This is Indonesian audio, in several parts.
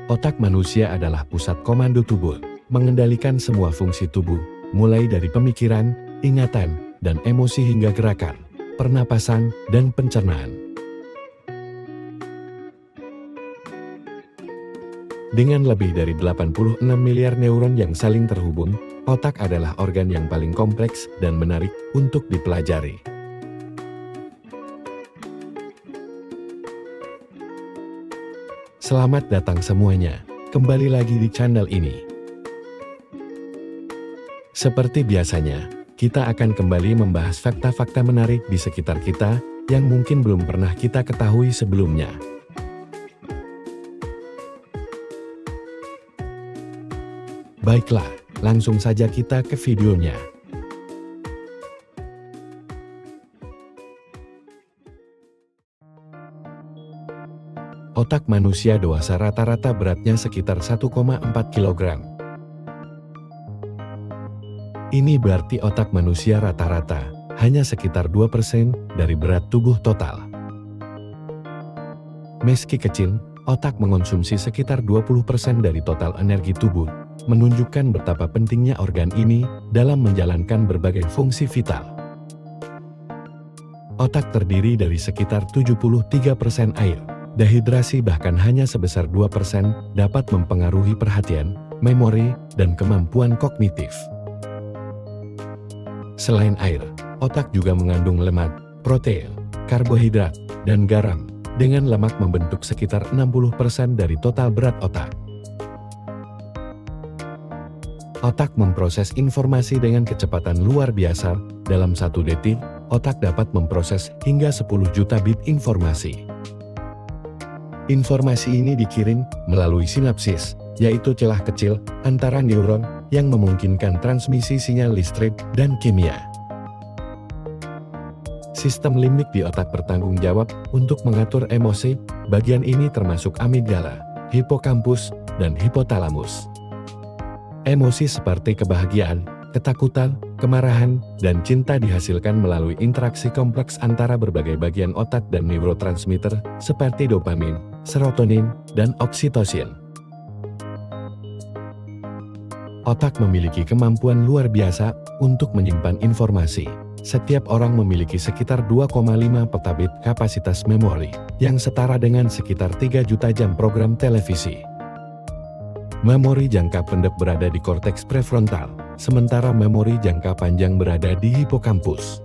Otak manusia adalah pusat komando tubuh, mengendalikan semua fungsi tubuh, mulai dari pemikiran, ingatan, dan emosi hingga gerakan, pernapasan, dan pencernaan. Dengan lebih dari 86 miliar neuron yang saling terhubung, otak adalah organ yang paling kompleks dan menarik untuk dipelajari. Selamat datang semuanya, kembali lagi di channel ini. Seperti biasanya, kita akan kembali membahas fakta-fakta menarik di sekitar kita yang mungkin belum pernah kita ketahui sebelumnya. Baiklah, langsung saja kita ke videonya. Otak manusia dewasa rata-rata beratnya sekitar 1,4 kg. Ini berarti otak manusia rata-rata hanya sekitar 2% dari berat tubuh total. Meski kecil, otak mengonsumsi sekitar 20% dari total energi tubuh, menunjukkan betapa pentingnya organ ini dalam menjalankan berbagai fungsi vital. Otak terdiri dari sekitar 73% air. Dehidrasi bahkan hanya sebesar 2% dapat mempengaruhi perhatian, memori, dan kemampuan kognitif. Selain air, otak juga mengandung lemak, protein, karbohidrat, dan garam, dengan lemak membentuk sekitar 60% dari total berat otak. Otak memproses informasi dengan kecepatan luar biasa. Dalam 1 detik, otak dapat memproses hingga 10 juta bit informasi. Informasi ini dikirim melalui sinapsis, yaitu celah kecil antara neuron yang memungkinkan transmisi sinyal listrik dan kimia. Sistem limbik di otak bertanggung jawab untuk mengatur emosi. Bagian ini termasuk amigdala, hipokampus, dan hipotalamus. Emosi seperti kebahagiaan, ketakutan, kemarahan, dan cinta dihasilkan melalui interaksi kompleks antara berbagai bagian otak dan neurotransmitter seperti dopamin, serotonin, dan oksitosin. Otak memiliki kemampuan luar biasa untuk menyimpan informasi. Setiap orang memiliki sekitar 2,5 petabit kapasitas memori, yang setara dengan sekitar 3 juta jam program televisi. Memori jangka pendek berada di korteks prefrontal, sementara memori jangka panjang berada di hipokampus.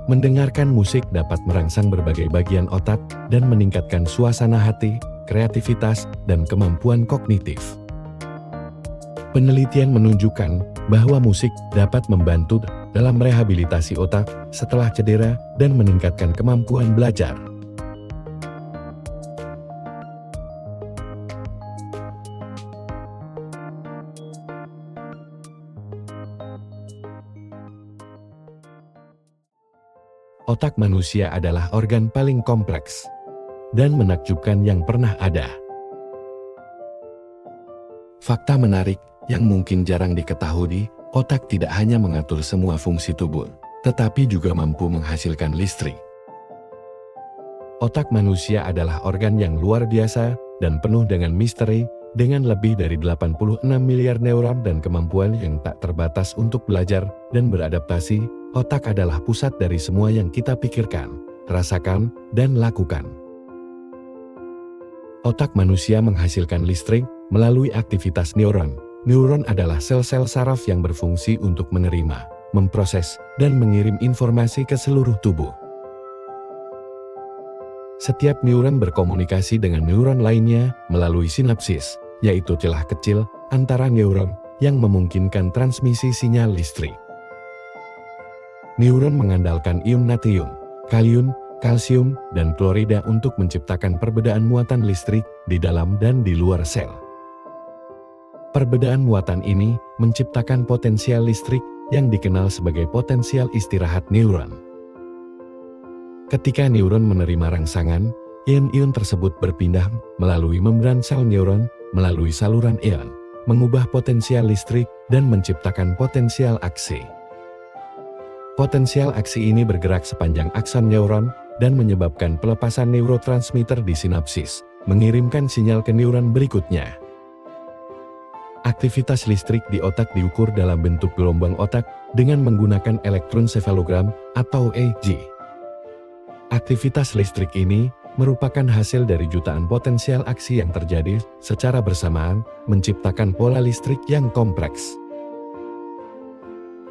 Mendengarkan musik dapat merangsang berbagai bagian otak dan meningkatkan suasana hati, kreativitas, dan kemampuan kognitif. Penelitian menunjukkan bahwa musik dapat membantu dalam rehabilitasi otak setelah cedera dan meningkatkan kemampuan belajar. Otak manusia adalah organ paling kompleks dan menakjubkan yang pernah ada. Fakta menarik yang mungkin jarang diketahui, otak tidak hanya mengatur semua fungsi tubuh, tetapi juga mampu menghasilkan listrik. Otak manusia adalah organ yang luar biasa dan penuh dengan misteri, dengan lebih dari 86 miliar neuron dan kemampuan yang tak terbatas untuk belajar dan beradaptasi. Otak adalah pusat dari semua yang kita pikirkan, rasakan, dan lakukan. Otak manusia menghasilkan listrik melalui aktivitas neuron. Neuron adalah sel-sel saraf yang berfungsi untuk menerima, memproses, dan mengirim informasi ke seluruh tubuh. Setiap neuron berkomunikasi dengan neuron lainnya melalui sinapsis, yaitu celah kecil antara neuron yang memungkinkan transmisi sinyal listrik. Neuron mengandalkan ion natrium, kalium, kalsium, dan klorida untuk menciptakan perbedaan muatan listrik di dalam dan di luar sel. Perbedaan muatan ini menciptakan potensial listrik yang dikenal sebagai potensial istirahat neuron. Ketika neuron menerima rangsangan, ion-ion tersebut berpindah melalui membran sel neuron, melalui saluran ion, mengubah potensial listrik dan menciptakan potensial aksi. Potensial aksi ini bergerak sepanjang akson neuron dan menyebabkan pelepasan neurotransmitter di sinapsis, mengirimkan sinyal ke neuron berikutnya. Aktivitas listrik di otak diukur dalam bentuk gelombang otak dengan menggunakan elektroensefalogram atau EEG. Aktivitas listrik ini merupakan hasil dari jutaan potensial aksi yang terjadi secara bersamaan, menciptakan pola listrik yang kompleks.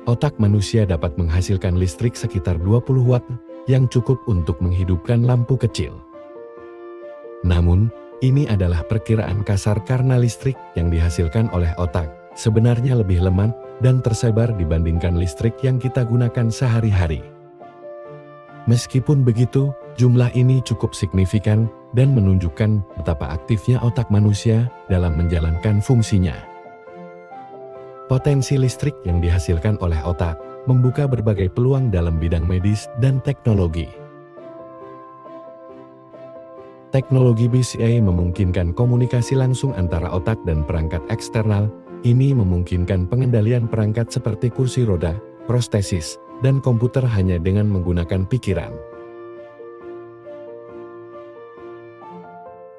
Otak manusia dapat menghasilkan listrik sekitar 20 watt, yang cukup untuk menghidupkan lampu kecil. Namun, ini adalah perkiraan kasar karena listrik yang dihasilkan oleh otak sebenarnya lebih lemah dan tersebar dibandingkan listrik yang kita gunakan sehari-hari. Meskipun begitu, jumlah ini cukup signifikan dan menunjukkan betapa aktifnya otak manusia dalam menjalankan fungsinya. Potensi listrik yang dihasilkan oleh otak membuka berbagai peluang dalam bidang medis dan teknologi. Teknologi BCA memungkinkan komunikasi langsung antara otak dan perangkat eksternal. Ini memungkinkan pengendalian perangkat seperti kursi roda, prostesis, dan komputer hanya dengan menggunakan pikiran.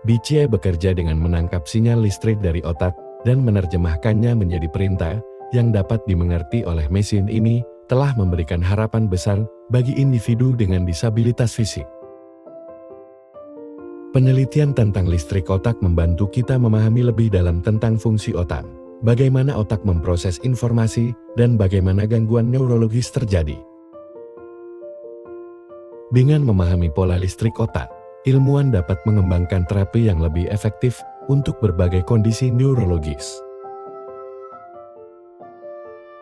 BCA bekerja dengan menangkap sinyal listrik dari otak dan menerjemahkannya menjadi perintah yang dapat dimengerti oleh mesin. Ini telah memberikan harapan besar bagi individu dengan disabilitas fisik. Penelitian tentang listrik otak membantu kita memahami lebih dalam tentang fungsi otak, bagaimana otak memproses informasi, dan bagaimana gangguan neurologis terjadi. Dengan memahami pola listrik otak, ilmuwan dapat mengembangkan terapi yang lebih efektif untuk berbagai kondisi neurologis.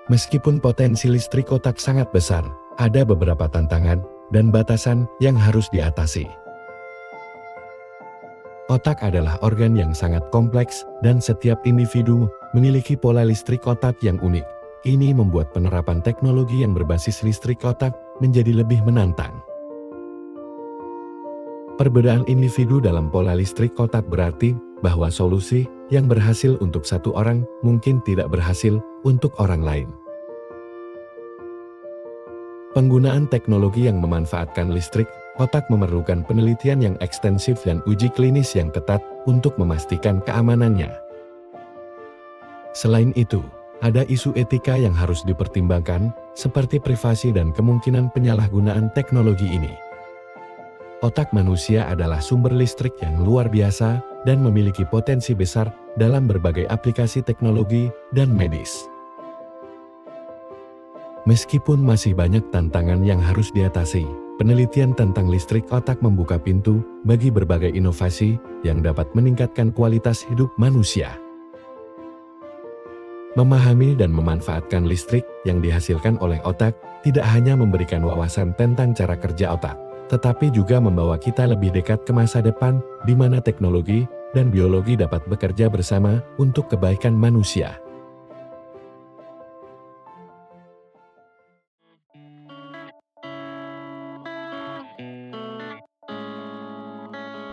Meskipun potensi listrik otak sangat besar, ada beberapa tantangan dan batasan yang harus diatasi. Otak adalah organ yang sangat kompleks dan setiap individu memiliki pola listrik otak yang unik. Ini membuat penerapan teknologi yang berbasis listrik otak menjadi lebih menantang. Perbedaan individu dalam pola listrik otak berarti bahwa solusi yang berhasil untuk satu orang mungkin tidak berhasil untuk orang lain. Penggunaan teknologi yang memanfaatkan listrik otak memerlukan penelitian yang ekstensif dan uji klinis yang ketat untuk memastikan keamanannya. Selain itu, ada isu etika yang harus dipertimbangkan, seperti privasi dan kemungkinan penyalahgunaan teknologi ini. Otak manusia adalah sumber listrik yang luar biasa dan memiliki potensi besar dalam berbagai aplikasi teknologi dan medis. Meskipun masih banyak tantangan yang harus diatasi, penelitian tentang listrik otak membuka pintu bagi berbagai inovasi yang dapat meningkatkan kualitas hidup manusia. Memahami dan memanfaatkan listrik yang dihasilkan oleh otak tidak hanya memberikan wawasan tentang cara kerja otak, tetapi juga membawa kita lebih dekat ke masa depan di mana teknologi dan biologi dapat bekerja bersama untuk kebaikan manusia.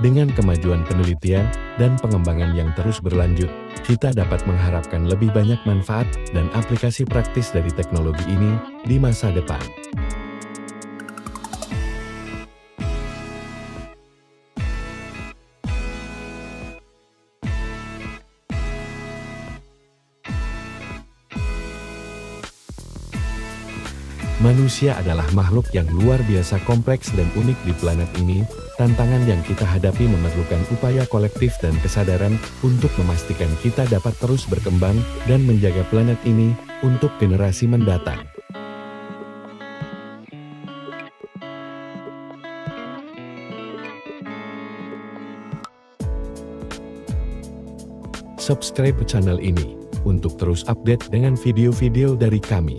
Dengan kemajuan penelitian dan pengembangan yang terus berlanjut, kita dapat mengharapkan lebih banyak manfaat dan aplikasi praktis dari teknologi ini di masa depan. Manusia adalah makhluk yang luar biasa kompleks dan unik di planet ini. Tantangan yang kita hadapi memerlukan upaya kolektif dan kesadaran untuk memastikan kita dapat terus berkembang dan menjaga planet ini untuk generasi mendatang. Subscribe channel ini untuk terus update dengan video-video dari kami.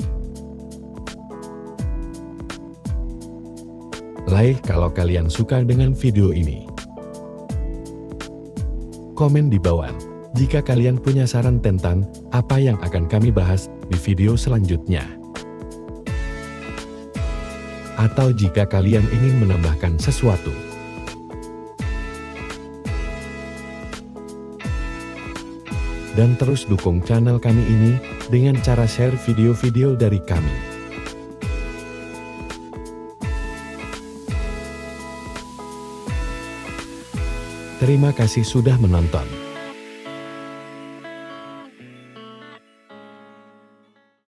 Like kalau kalian suka dengan video ini. Komen di bawah jika kalian punya saran tentang apa yang akan kami bahas di video selanjutnya. Atau jika kalian ingin menambahkan sesuatu. Dan terus dukung channel kami ini dengan cara share video-video dari kami. Terima kasih sudah menonton.